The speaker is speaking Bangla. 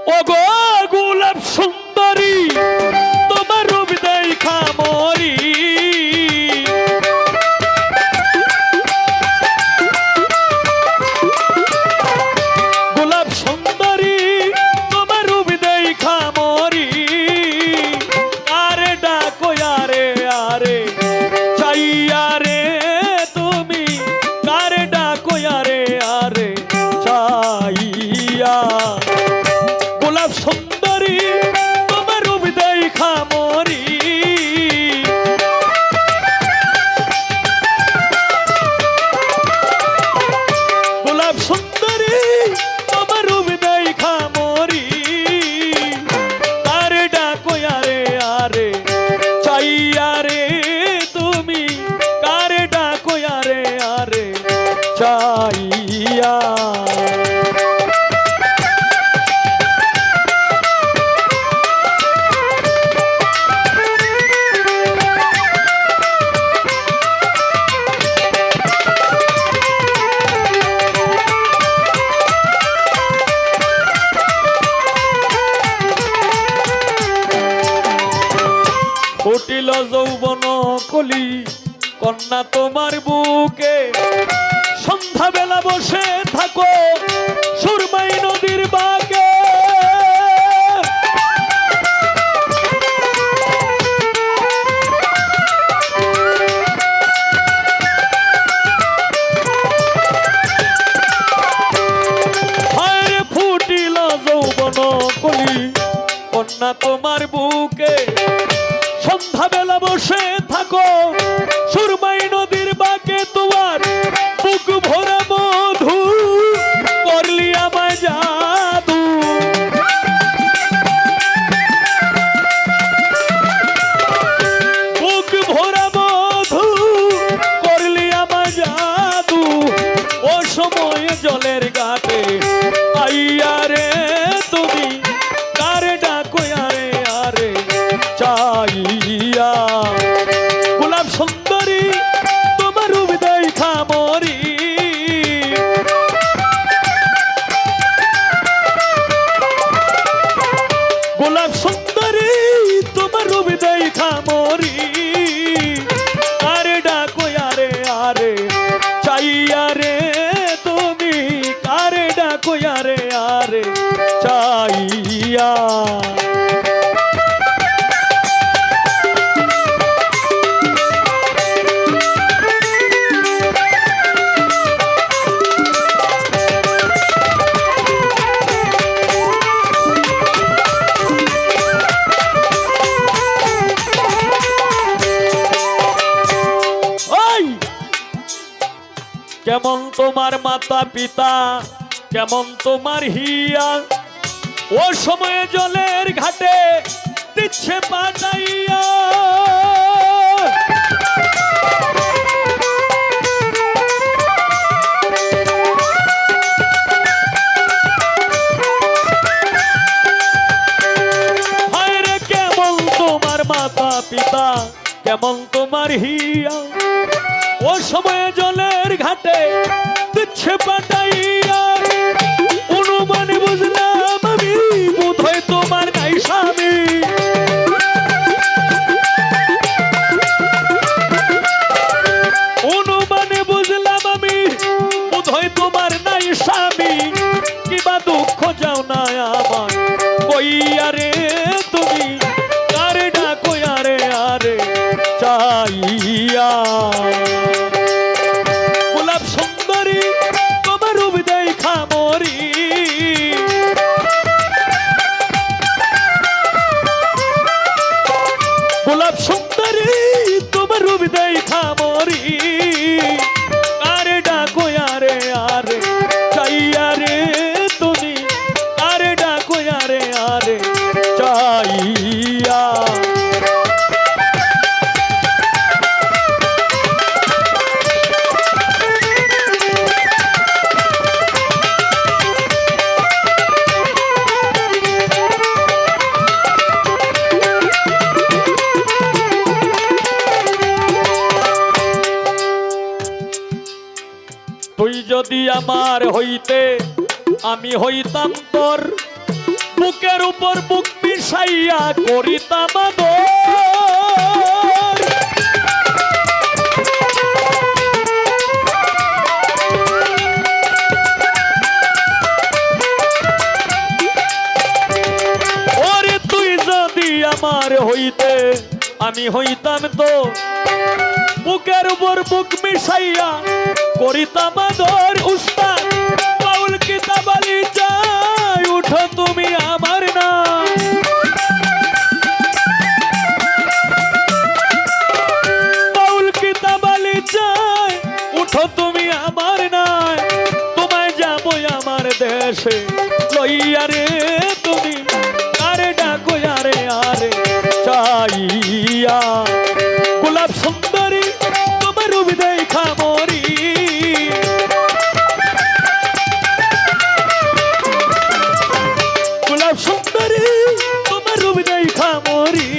ওগো গোলাপ সুন্দরী তোমার রূপ দেখা মরি গোলাপ সুন্দরী তোমার রূপ দেখা মরি আরে ডাকো আরে আরে চাইয়া রে তুমি কারে ডাকো আরে আরে চাইয়া গোলাপ সুন্দরী তোমার রূপ দেখা মরি গোলাপ সুন্দরী তোমার রূপ দেখা মরি কারে ডাকো আরে আরে চাইয়া রে তুমি কারে ডাকো আরে আরে চাইয়া ফুটিল যৌবন কলি কন্যা তোমার বুকে সন্ধ্যা বেলা বসে থাকো সুরমাই নদীর বাঁকে হায় ফুটিল যৌবন কলি কন্যা তোমার বুকে সন্ধ্যা বেলা বসে থাকো সুরমাই নদীর বাঁকে তোমার বুক ভরা মধু করলি আমায় জাদু বুক ভরা মধু করলি আমায় জাদু ও সময়ে জলের ঘাটে আইয়া রে তুমি কারে ডাকো আরে আরে চাইয়া গোলাপ সুন্দরী তোমার রূপ দেখা মরি গোলাপ সুন্দরী তোমার রূপ দেখা মরি আরে ডাকো আরে আরে চাইয়া রে তুমি কারে ডাকো আরে আরে চাইয়া কেমন তোমার মাতা পিতা কেমন তোমার হিয়া ও সময়ে জলের ঘাটে দিচ্ছে পাঠাইয়া হায় রে কেমন তোমার মাতা পিতা কেমন তোমার হিয়া ও সময়ে জলের ঘাটে দিচ্ছে পাঠাইয়া অনুমানে বুঝলাম আমি বোধহয় তোমার নাই স্বামী অনুমানে বুঝলাম আমি বোধহয় তোমার নাই স্বামী কিবা দুঃখ যাও না আমার কইয়া রে তুমি কারে ডাকো আরে আরে চাইয়া গোলাপ সুন্দরী তোমার রূপ দেখা মরি গোলাপ সুন্দরী তোমার রূপ দেখা মরি আরে ডাকো আরে আরে চাইয়া রে তুমি আরে ডাকো আরে আরে চাইয়া তুই যদি আমার হইতে আমি হইতাম তোর বুকে উপর বুক মিশাইয়া করিতাম আদর। ওরে তুই যদি আমার হইতে আমি হইতাম তো বুকের উপর বুক মিশাইয়া করিতাম আদর। উস্তাদ বাউল কিতাব আলী যাই উঠো তুমি আমার না। বাউল কিতাব আলী যাই উঠো তুমি আমার না। তোমায় যাবো আমার দেশে লইয়া রে তুমি আরে ডাকো আরে আরে চাইয়া। গোলাপ সুন্দরী তোমার রূপ দেখা মরি। গোলাপ সুন্দরী তোমার রূপ দেখা মরি।